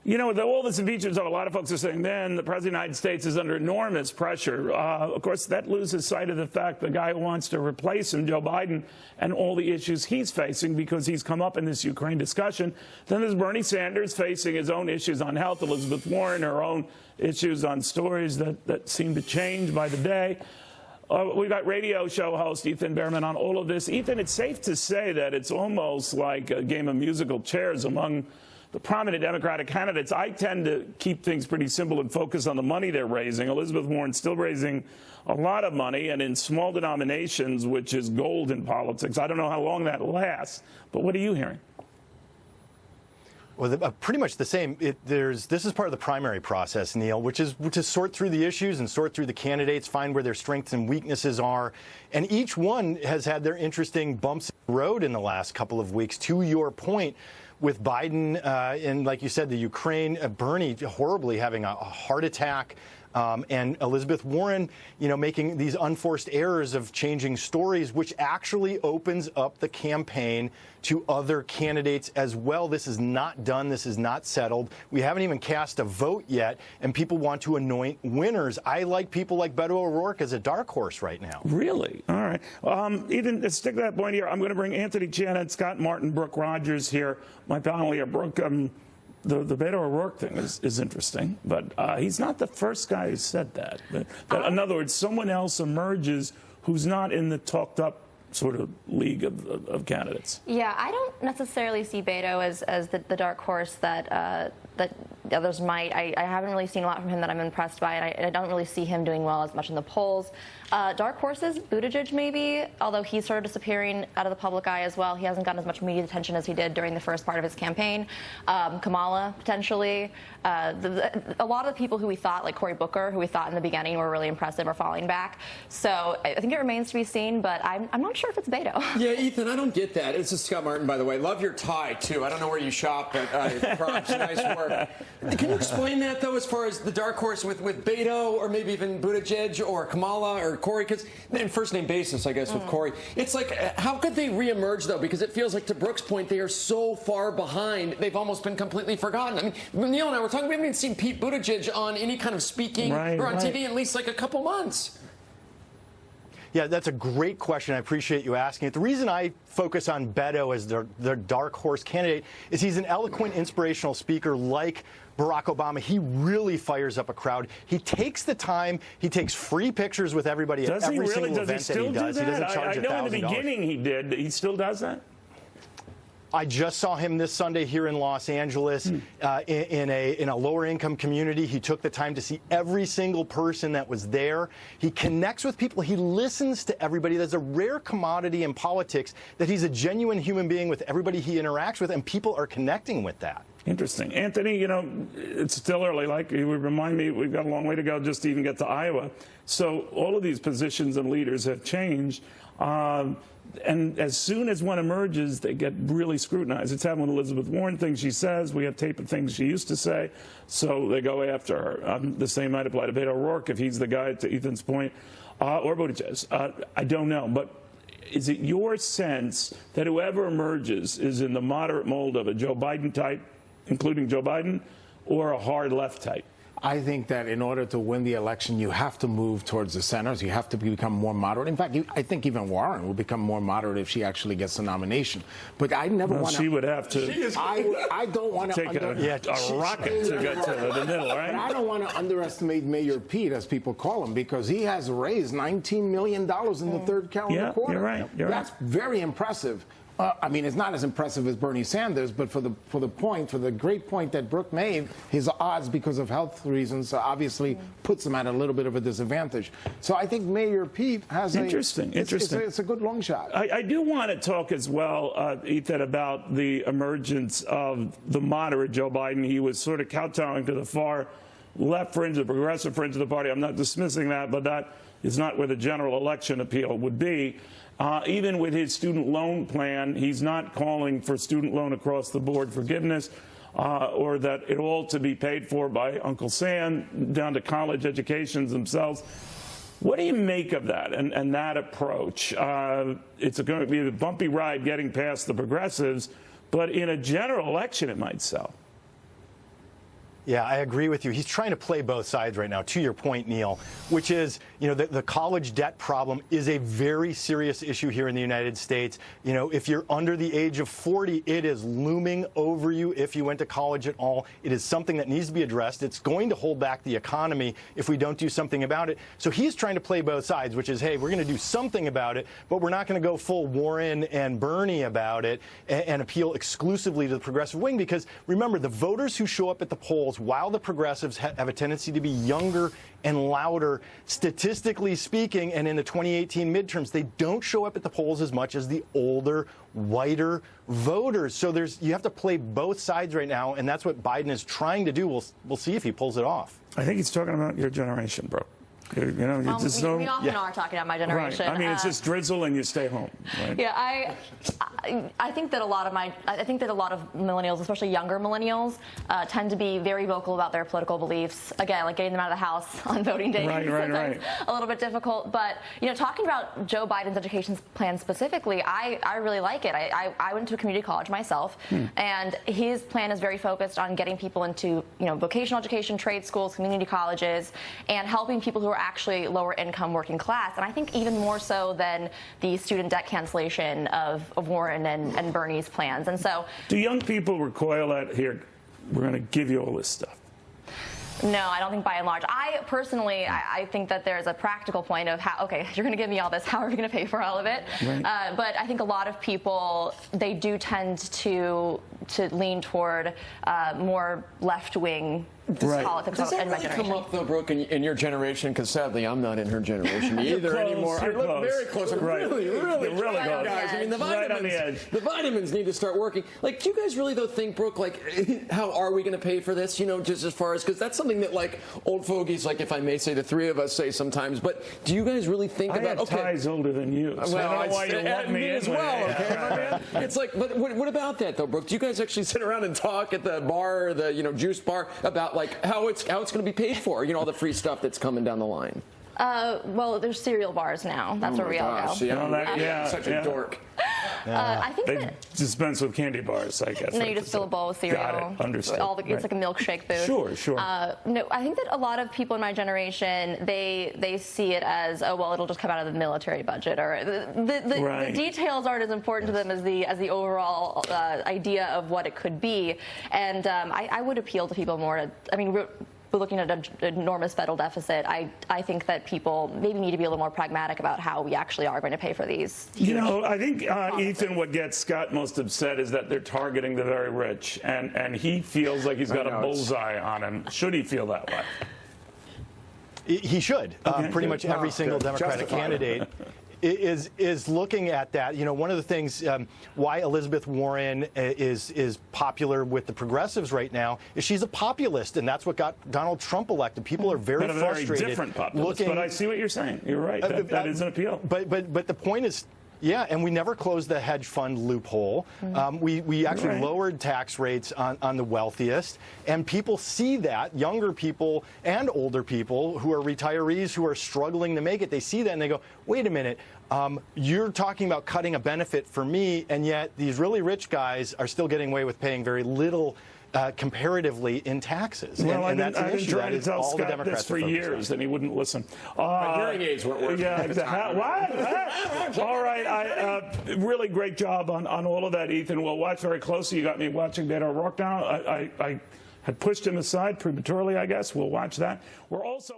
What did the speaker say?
You know, all this impeachment stuff, a lot of folks are saying, then the President of the United States is under enormous pressure. Of course, that loses sight of the fact the guy who wants to replace him, Joe Biden, and all the issues he's facing because he's come up in this Ukraine discussion. Then there's Bernie Sanders facing his own issues on health, Elizabeth Warren, her own issues on stories that seem to change by the day. We've got radio show host Ethan Behrman on all of this. Ethan, it's safe to say that it's almost like a game of musical chairs among the prominent Democratic candidates. I tend to keep things pretty simple and focus on the money they're raising. Elizabeth Warren's still raising a lot of money, and in small denominations, which is gold in politics. I don't know how long that lasts, but what are you hearing? Well, pretty much the same. This is part of the primary process, Neil, which is to sort through the issues and sort through the candidates, find where their strengths and weaknesses are. And each one has had their interesting bumps in the road in the last couple of weeks. To your point, with Biden and, like you said, the Ukraine, Bernie horribly having a heart attack, and Elizabeth Warren, you know, making these unforced errors of changing stories, which actually opens up the campaign to other candidates as well. This is not done. This is not settled. We haven't even cast a vote yet, and people want to anoint winners. I like people like Beto O'Rourke as a dark horse right now. Really? All right. Ethan, let's stick to that point here. I'm going to bring Anthony Chan, Scott Martin, Brooke Rogers here. My panel here. Brooke, the Beto O'Rourke thing is interesting, but he's not the first guy who said that. In other words, someone else emerges who's not in the talked-up sort of league of candidates. Yeah, I don't necessarily see Beto as the dark horse that others might. I haven't really seen a lot from him that I'm impressed by, and I don't really see him doing well as much in the polls. Dark horses, Buttigieg maybe, although he's sort of disappearing out of the public eye as well. He hasn't gotten as much media attention as he did during the first part of his campaign. Kamala, potentially. A lot of the people who we thought, like Cory Booker, who we thought in the beginning were really impressive, are falling back. So I think it remains to be seen, but I'm not sure if it's Beto. Yeah, Ethan, I don't get that. This is Scott Martin, by the way. Love your tie, too. I don't know where you shop, but props, nice work. Can you explain that, though, as far as the dark horse with Beto, or maybe even Buttigieg or Kamala or Cory? Because in first-name basis, I guess, with Cory. It's like, how could they reemerge, though? Because it feels like, to Brooke's point, they are so far behind, they've almost been completely forgotten. I mean, Neil and I were talking, we haven't even seen Pete Buttigieg on any kind of speaking or on TV in at least like a couple months. Yeah, that's a great question. I appreciate you asking it. The reason I focus on Beto as their dark horse candidate is he's an eloquent, inspirational speaker like Barack Obama. He really fires up a crowd. He takes the time. He takes free pictures with everybody at every single event that he does. He doesn't charge $1,000. I know in the beginning he did. He still does that? I just saw him this Sunday here in Los Angeles in a lower income community. He took the time to see every single person that was there. He connects with people. He listens to everybody. There's a rare commodity in politics that he's a genuine human being with everybody he interacts with, and people are connecting with that. Interesting. Anthony, you know, it's still early. Like you would remind me, we've got a long way to go just to even get to Iowa. So all of these positions and leaders have changed. And as soon as one emerges, they get really scrutinized. It's happened with Elizabeth Warren, things she says. We have tape of things she used to say. So they go after her. The same might apply to Beto O'Rourke if he's the guy, to Ethan's point, or Buttigieg. I don't know. But is it your sense that whoever emerges is in the moderate mold of a Joe Biden type, including Joe Biden, or a hard left type? I think that in order to win the election, you have to move towards the center. So you have to become more moderate. In fact, I think even Warren will become more moderate if she actually gets the nomination. But I never want to. She would have to. I don't want to take a rocket to get to the middle, right? But I don't want to underestimate Mayor Pete, as people call him, because he has raised $19 million in the third calendar quarter. You're right. That's very impressive. I mean, it's not as impressive as Bernie Sanders, but for the great point that Brooke made, his odds, because of health reasons, obviously puts him at a little bit of a disadvantage. So I think Mayor Pete has interesting. It's a good long shot. I do want to talk as well, Ethan, about the emergence of the moderate Joe Biden. He was sort of kowtowing to the far left fringe, the progressive fringe of the party. I'm not dismissing that, but that is not where the general election appeal would be. Even with his student loan plan, he's not calling for student loan across the board forgiveness or that it all to be paid for by Uncle Sam down to college educations themselves. What do you make of that and that approach? It's going to be a bumpy ride getting past the progressives, but in a general election, it might sell. Yeah, I agree with you. He's trying to play both sides right now, to your point, Neil, which is, the college debt problem is a very serious issue here in the United States. If you're under the age of 40, it is looming over you if you went to college at all. It is something that needs to be addressed. It's going to hold back the economy if we don't do something about it. So he's trying to play both sides, which is, hey, we're going to do something about it, but we're not going to go full Warren and Bernie about it and appeal exclusively to the progressive wing, because remember, the voters who show up at the polls, while the progressives have a tendency to be younger and louder, statistically speaking, and in the 2018 midterms, they don't show up at the polls as much as the older, whiter voters. So you have to play both sides right now, and that's what Biden is trying to do. We'll see if he pulls it off. I think he's talking about your generation, bro. We often are talking about my generation. Right. I mean, it's just drizzle and you stay home. Right? Yeah, I think that a lot of millennials, especially younger millennials, tend to be very vocal about their political beliefs. Again, like getting them out of the house on voting day. Right. A little bit difficult, but talking about Joe Biden's education plan specifically, I really like it. I went to a community college myself, and his plan is very focused on getting people into vocational education, trade schools, community colleges, and helping people who are actually lower income working class. And I think even more so than the student debt cancellation of Warren and Bernie's plans. And so, do young people recoil at, here, we're going to give you all this stuff? No, I don't think by and large. I personally, I think that there's a practical point of how, okay, you're going to give me all this, how are we going to pay for all of it? Right. But I think a lot of people, they do tend to lean toward more left-wing politics. Does that really come up, though, Brooke, in your generation? Because sadly, I'm not in her generation either anymore. I look very close. Really close, guys. I mean, the vitamins need to start working. Like, do you guys really, though, think, Brooke, like, how are we going to pay for this? Just as far as, because that's something that, like, old fogies, like, if I may say, the three of us say sometimes. But do you guys really think about? I have ties older than you. So well, I don't know why you love me as well. Okay, my man. It's like, but what about that, though, Brooke? Do you guys actually sit around and talk at the bar, or the juice bar, about like how it's going to be paid for? All the free stuff that's coming down the line. Well, there's cereal bars now. That's where we all go. Yeah, such a dork. I think they dispense with candy bars, I guess. No, you just fill a bowl with cereal. Got it. Understood. It's like a milkshake food. Sure. No, I think that a lot of people in my generation, they see it as, oh, well, it'll just come out of the military budget, or the details aren't as important to them as the overall idea of what it could be. And I would appeal to people more to, we're looking at an enormous federal deficit. I think that people maybe need to be a little more pragmatic about how we actually are going to pay for these. I think, Ethan, what gets Scott most upset is that they're targeting the very rich, and he feels like he's got a bullseye on him. Should he feel that way? He should. Pretty much every single Democratic candidate is looking at that. One of the things why Elizabeth Warren is popular with the progressives right now is she's a populist, and that's what got Donald Trump elected. People are very frustrated. Very different populist, but I see what you're saying. You're right. That is an appeal. But the point is, yeah, and we never closed the hedge fund loophole. We actually lowered tax rates on the wealthiest, and people see that, younger people and older people who are retirees who are struggling to make it, they see that and they go, wait a minute, you're talking about cutting a benefit for me, and yet these really rich guys are still getting away with paying very little comparatively in taxes. Well, and that's an I've been issue. trying to tell all the Scott Democrats this for years, and he wouldn't listen. My hearing aids weren't working. Yeah, exactly. What? All right. Really great job on all of that, Ethan. We'll watch very closely. You got me watching Beto O'Rourke now. I had pushed him aside prematurely, I guess. We'll watch that. We're also